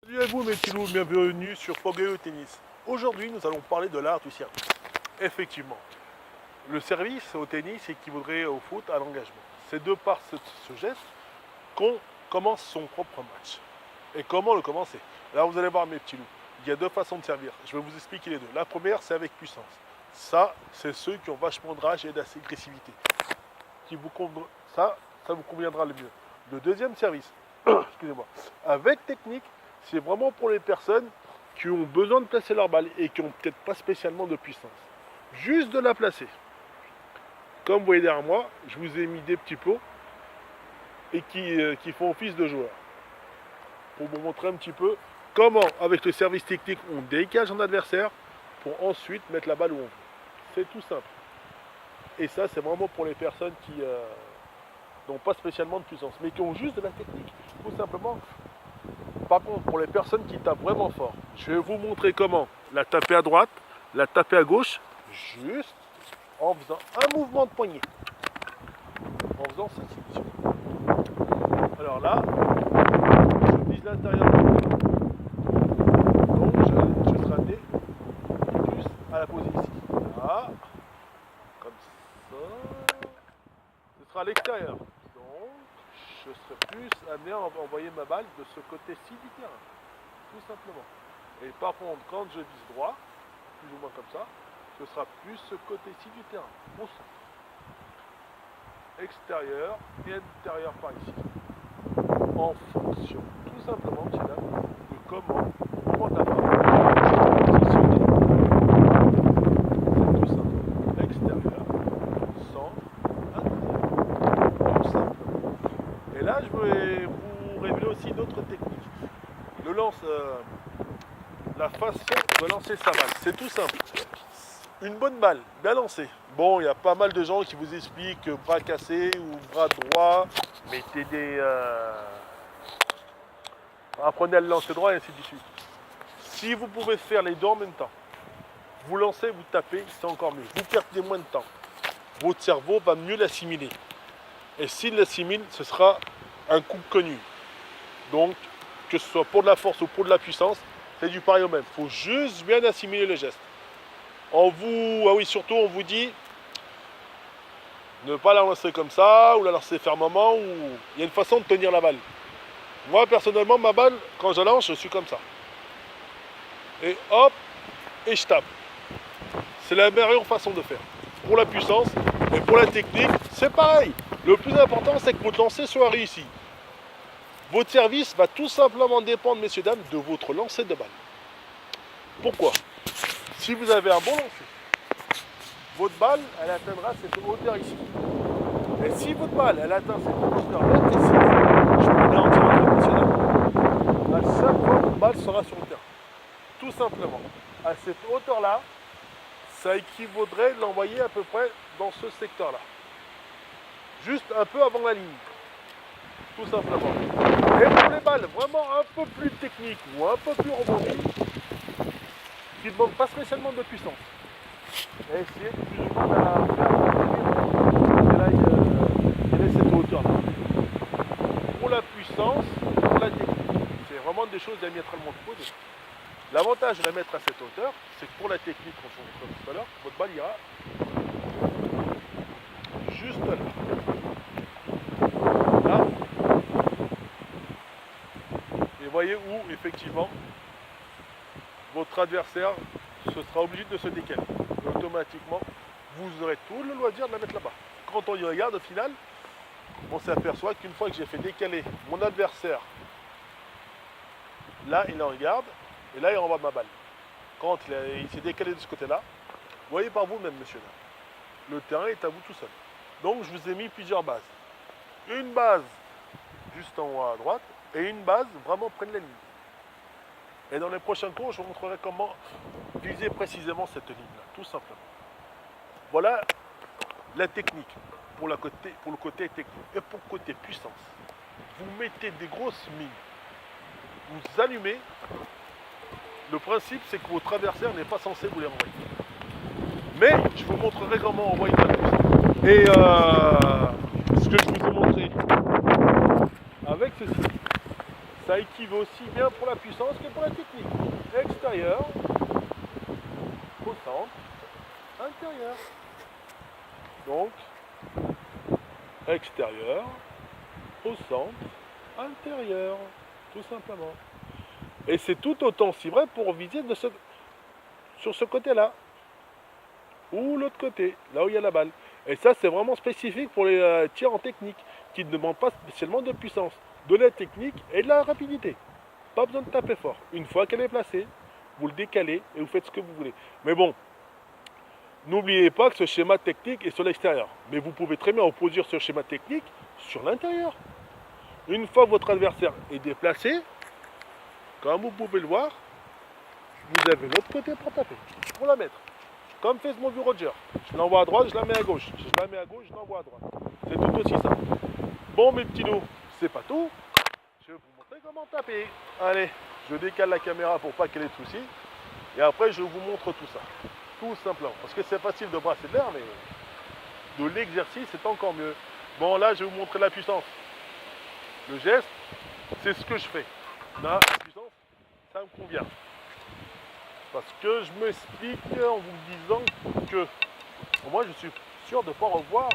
Salut à vous mes petits loups, bienvenue sur Pogueo Tennis. Aujourd'hui nous allons parler de l'art du service. Effectivement, le service au tennis équivaudrait au foot à l'engagement. C'est de par ce geste qu'on commence son propre match. Et comment le commencer? Alors vous allez voir mes petits loups, il y a deux façons de servir. Je vais vous expliquer les deux. La première c'est avec puissance. Ça, c'est ceux qui ont vachement de rage et d'agressivité. Ça vous conviendra le mieux. Le deuxième service, excusez-moi, avec technique, c'est vraiment pour les personnes qui ont besoin de placer leur balle et qui n'ont peut-être pas spécialement de puissance. Juste de la placer. Comme vous voyez derrière moi, je vous ai mis des petits pots et qui font office de joueurs. Pour vous montrer un petit peu comment, avec le service technique, on décale son adversaire pour ensuite mettre la balle où on veut. C'est tout simple. Et ça, c'est vraiment pour les personnes qui n'ont pas spécialement de puissance, mais qui ont juste de la technique. Tout simplement. Par contre, pour les personnes qui tapent vraiment fort, je vais vous montrer comment la taper à droite, la taper à gauche, juste en faisant un mouvement de poignet. En faisant ceci. Alors là, je vise l'intérieur. Donc je serai amené plus à la poser ici. Là, comme ça. Ce sera à l'extérieur. Je serai plus amené à envoyer ma balle de ce côté-ci du terrain, tout simplement. Et par contre, quand je vise droit, plus ou moins comme ça, ce sera plus ce côté-ci du terrain, au centre. Extérieur et intérieur par ici. En fonction, tout simplement, de comment prendre la balle, positionner. C'est tout simple. Extérieur, centre, intérieur. Tout simple. Et là, je vais vous révéler aussi d'autres techniques. La façon de lancer sa balle, c'est tout simple. Une bonne balle, bien lancée. Bon, il y a pas mal de gens qui vous expliquent bras cassé ou bras droit, mettez apprenez à le lancer droit et ainsi de suite. Si vous pouvez faire les deux en même temps, vous lancez, vous tapez, c'est encore mieux. Vous perdez moins de temps. Votre cerveau va mieux l'assimiler. Et s'il l'assimile, ce sera un coup connu. Donc, que ce soit pour de la force ou pour de la puissance, c'est du pareil au même. Il faut juste bien assimiler le geste. Surtout, on vous dit ne pas la lancer comme ça, ou la lancer fermement, ou il y a une façon de tenir la balle. Moi, personnellement, ma balle, quand je lance, je suis comme ça. Et hop, et je tape. C'est la meilleure façon de faire. Pour la puissance et pour la technique, c'est pareil. Le plus important, c'est que votre lancer soit réussi. Votre service va tout simplement dépendre, messieurs, dames, de votre lancer de balle. Pourquoi? Si vous avez un bon lancer, votre balle, elle atteindra cette hauteur ici. Et si votre balle, elle atteint cette hauteur-là, je peux garantir, messieurs, dames, à chaque fois, votre balle sera sur le terrain. Tout simplement. À cette hauteur-là, ça équivaudrait de l'envoyer à peu près dans ce secteur-là. Juste un peu avant la ligne. Tout simplement. Et pour les balles vraiment un peu plus techniques ou un peu plus rebondies, qui ne demandent pas spécialement de puissance. Et essayez plus ou moins de faire quelle est cette hauteur-là. Pour la puissance, pour la technique, c'est vraiment des choses diamétralement opposées. L'avantage de la mettre à cette hauteur, c'est que pour la technique, comme tout à l'heure, votre balle ira juste là. Là. Et voyez où, effectivement, votre adversaire se sera obligé de se décaler. Et automatiquement, vous aurez tout le loisir de la mettre là-bas. Quand on y regarde, au final, on s'aperçoit qu'une fois que j'ai fait décaler mon adversaire, là, il en regarde, et là, il renvoie ma balle. Quand il s'est décalé de ce côté-là, vous voyez par vous-même, monsieur. Le terrain est à vous tout seul. Donc, je vous ai mis plusieurs bases. Une base juste en haut à droite et une base vraiment près de la ligne. Et dans les prochains cours, je vous montrerai comment viser précisément cette ligne-là, tout simplement. Voilà la technique pour le côté technique. Et pour le côté puissance, vous mettez des grosses mines, vous allumez. Le principe, c'est que votre adversaire n'est pas censé vous les renvoyer. Mais je vous montrerai comment envoyer de la puissance. Et ce que je vous ai montré avec ceci, ça équivaut aussi bien pour la puissance que pour la technique. Extérieur, au centre, intérieur. Donc, extérieur, au centre, intérieur, tout simplement. Et c'est tout autant si vrai pour viser sur ce côté-là, ou l'autre côté, là où il y a la balle. Et ça, c'est vraiment spécifique pour les tirs en technique, qui ne demandent pas spécialement de puissance, de la technique et de la rapidité. Pas besoin de taper fort. Une fois qu'elle est placée, vous le décalez et vous faites ce que vous voulez. Mais bon, n'oubliez pas que ce schéma technique est sur l'extérieur. Mais vous pouvez très bien reproduire ce schéma technique sur l'intérieur. Une fois que votre adversaire est déplacé, comme vous pouvez le voir, vous avez l'autre côté pour taper, pour la mettre. Comme fait mon vieux Roger. Je l'envoie à droite, je la mets à gauche. Je la mets à gauche, je l'envoie à droite. C'est tout aussi simple. Bon mes petits loups, c'est pas tout. Je vais vous montrer comment taper. Allez, je décale la caméra pour pas qu'elle ait de soucis. Et après je vous montre tout ça. Tout simplement. Parce que c'est facile de brasser de l'air, mais de l'exercice c'est encore mieux. Bon là je vais vous montrer la puissance. Le geste, c'est ce que je fais. Là, la puissance, ça me convient. Parce que je m'explique en vous disant que moi je suis sûr de ne pas revoir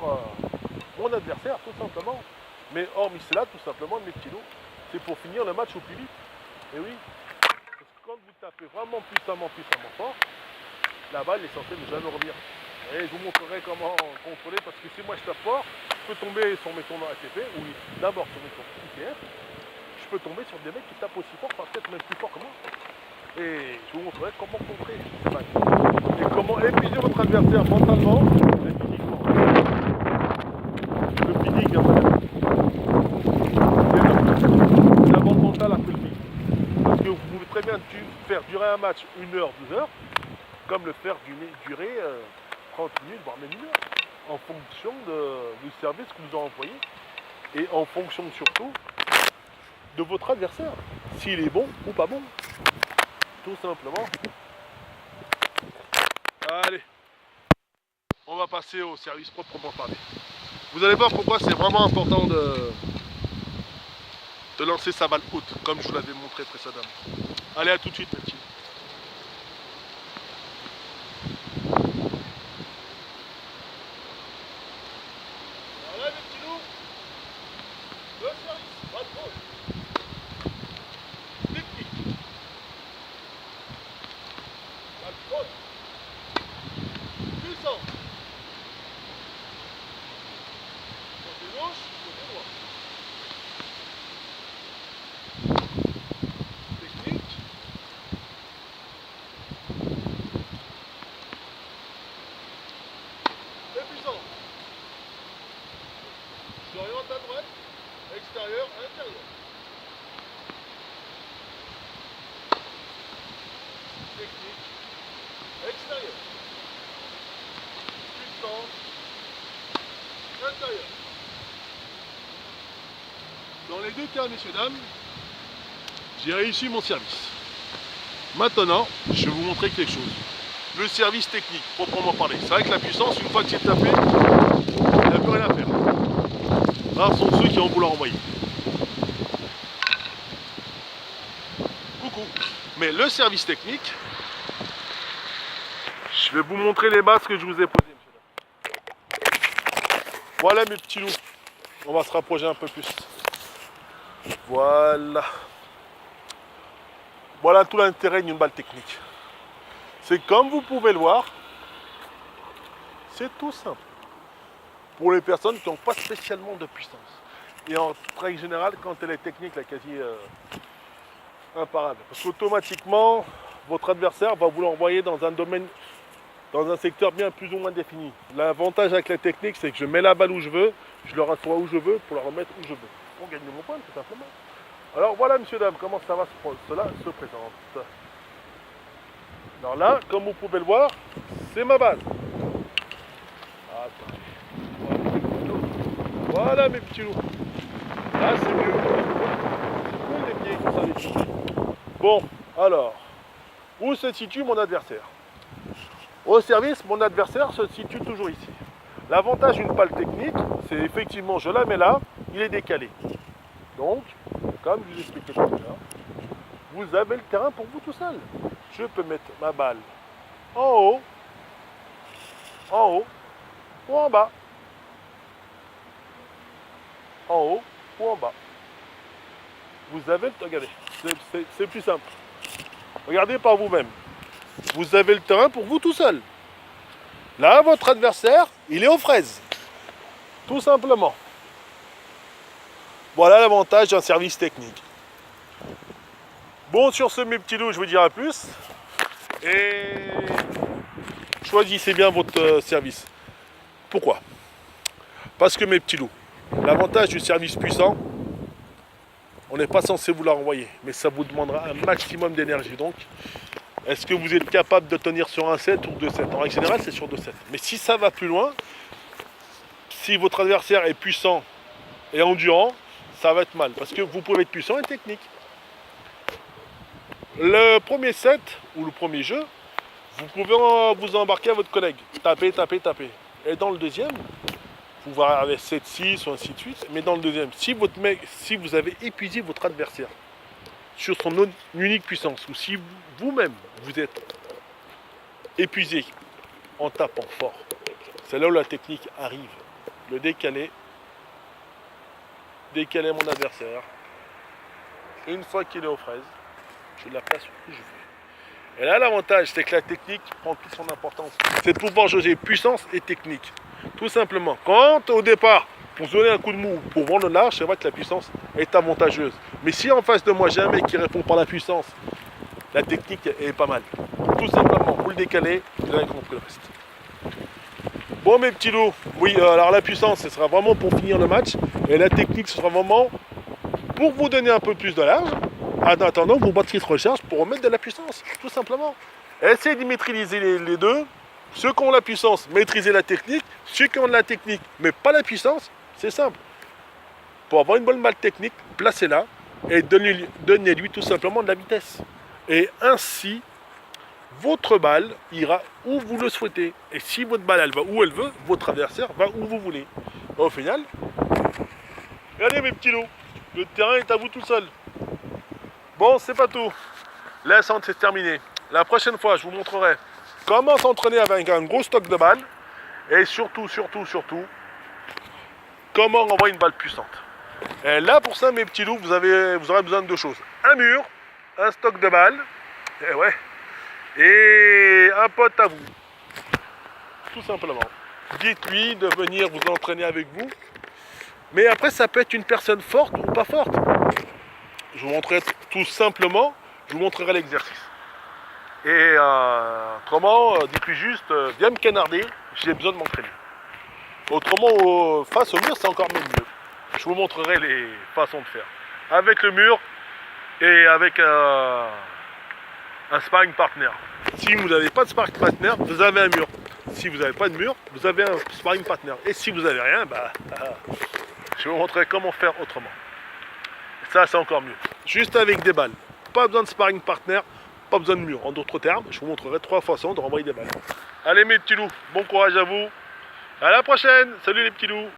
mon adversaire tout simplement. Mais hormis cela, tout simplement, mes petits loups, c'est pour finir le match au plus vite. Et oui, parce que quand vous tapez vraiment puissamment fort, la balle est censée ne jamais revenir. Et je vous montrerai comment contrôler, parce que si moi je tape fort, je peux tomber sur mes tournois ATP, ou d'abord sur mes tournois ITF, je peux tomber sur des mecs qui tapent aussi fort, peut-être même plus fort que moi. Et je vous montrerai comment contrer ces balles. Et comment épuiser votre adversaire mentalement et physiquement. Le physique, bien sûr. D'abord le mental après le physique. Parce que vous pouvez très bien faire durer un match 1 heure, 2 heures, comme le faire durer 30 minutes, voire même 1 heure, en fonction du service que vous avez envoyé et en fonction surtout de votre adversaire, s'il est bon ou pas bon, tout simplement. Allez, on va passer au service proprement parlé. Vous allez voir pourquoi c'est vraiment important de lancer sa balle haute, comme je vous l'avais montré précédemment. Allez, à tout de suite, mes petits. Voilà, mes petits loups. Le service, balle haute. Technique. Balle haute. Puissant. Côté gauche, côté droit. Technique. Et puissant. J'oriente à droite, extérieur, intérieur. Technique, extérieur. Puissance, intérieur. Dans les deux cas, messieurs, dames, j'ai réussi mon service. Maintenant, je vais vous montrer quelque chose. Le service technique, proprement parler. C'est vrai que la puissance, une fois que c'est tapé, il n'y a plus rien à faire. Rares sont ceux qui vont vouloir envoyer. Coucou. Mais le service technique, je vais vous montrer les bases que je vous ai posées, messieurs. Voilà mes petits loups. On va se rapprocher un peu plus. Voilà. Voilà tout l'intérêt d'une balle technique. C'est comme vous pouvez le voir, c'est tout simple. Pour les personnes qui n'ont pas spécialement de puissance. Et en règle générale, quand elle est technique, elle est quasi imparable. Parce qu'automatiquement, votre adversaire va vous l'envoyer dans un domaine, dans un secteur bien plus ou moins défini. L'avantage avec la technique, c'est que je mets la balle où je veux, je le rassois où je veux pour la remettre où je veux. On gagne mon point, tout simplement. Alors voilà, messieurs, dames, comment cela se présente. Alors là, comme vous pouvez le voir, c'est ma base. Voilà mes petits loups. Là c'est mieux. C'est cool les pieds, ça les pieds. Bon, alors, où se situe mon adversaire? Au service, mon adversaire se situe toujours ici. L'avantage d'une balle technique, c'est effectivement, je la mets là, il est décalé. Donc, comme je vous expliquais tout à l'heure, vous avez le terrain pour vous tout seul. Je peux mettre ma balle en haut ou en bas. En haut ou en bas. Vous avez le... Regardez, c'est plus simple. Regardez par vous-même. Vous avez le terrain pour vous tout seul. Là, votre adversaire, il est aux fraises. Tout simplement. Voilà l'avantage d'un service technique. Bon, sur ce, mes petits loups, je vous dirai plus. Et choisissez bien votre service. Pourquoi? Parce que, mes petits loups, l'avantage du service puissant, on n'est pas censé vous la renvoyer, mais ça vous demandera un maximum d'énergie. Donc, est-ce que vous êtes capable de tenir sur un 7 ou 2-7? En règle générale, c'est sur 2-7. Mais si ça va plus loin, si votre adversaire est puissant et endurant, ça va être mal. Parce que vous pouvez être puissant et technique. Le premier set, ou le premier jeu, vous pouvez vous embarquer à votre collègue. Taper, taper, taper. Et dans le deuxième, vous pouvez avoir 7-6 ou ainsi de suite. Mais dans le deuxième, si vous avez épuisé votre adversaire sur son unique puissance, ou si vous-même vous êtes épuisé en tapant fort, c'est là où la technique arrive. Le décaler mon adversaire. Une fois qu'il est aux fraises, je la place où je veux. Et là, l'avantage, c'est que la technique prend toute son importance. C'est de pouvoir jauger puissance et technique. Tout simplement. Quand, au départ, pour se donner un coup de mou, pour vendre le large, c'est vrai que la puissance est avantageuse. Mais si en face de moi, j'ai un mec qui répond par la puissance, la technique est pas mal. Tout simplement, vous le décalez, vous avez compris le reste. Bon, mes petits loups, oui, alors la puissance, ce sera vraiment pour finir le match. Et la technique, ce sera vraiment pour vous donner un peu plus de large. En attendant, vos batteries se rechargent pour remettre de la puissance, tout simplement. Essayez de maîtriser les deux. Ceux qui ont la puissance, maîtrisez la technique. Ceux qui ont de la technique, mais pas la puissance, c'est simple. Pour avoir une bonne balle technique, placez-la et donnez-lui tout simplement de la vitesse. Et ainsi, votre balle ira où vous le souhaitez. Et si votre balle, elle va où elle veut, votre adversaire va où vous voulez. Et au final, regardez mes petits loups, le terrain est à vous tout seul. Bon, c'est pas tout. L'essence, c'est terminé. La prochaine fois, je vous montrerai comment s'entraîner avec un gros stock de balles. Et surtout, comment envoyer une balle puissante. Et là, pour ça, mes petits loups, vous aurez besoin de deux choses. Un mur, un stock de balles, et un pote à vous. Tout simplement. Dites-lui de venir vous entraîner avec vous. Mais après, ça peut être une personne forte ou pas forte. Je vous montrerai tout simplement, je vous montrerai l'exercice. Et autrement, dites-lui juste, viens me canarder, j'ai besoin de m'entraîner. Autrement, face au mur, c'est encore même mieux. Je vous montrerai les façons de faire. Avec le mur et avec un sparring partner. Si vous n'avez pas de sparring partner, vous avez un mur. Si vous n'avez pas de mur, vous avez un sparring partner. Et si vous n'avez rien, je vous montrerai comment faire autrement. Ça, c'est encore mieux. Juste avec des balles. Pas besoin de sparring partner, pas besoin de mur. En d'autres termes, je vous montrerai 3 façons de renvoyer des balles. Allez mes petits loups, bon courage à vous. À la prochaine. Salut les petits loups.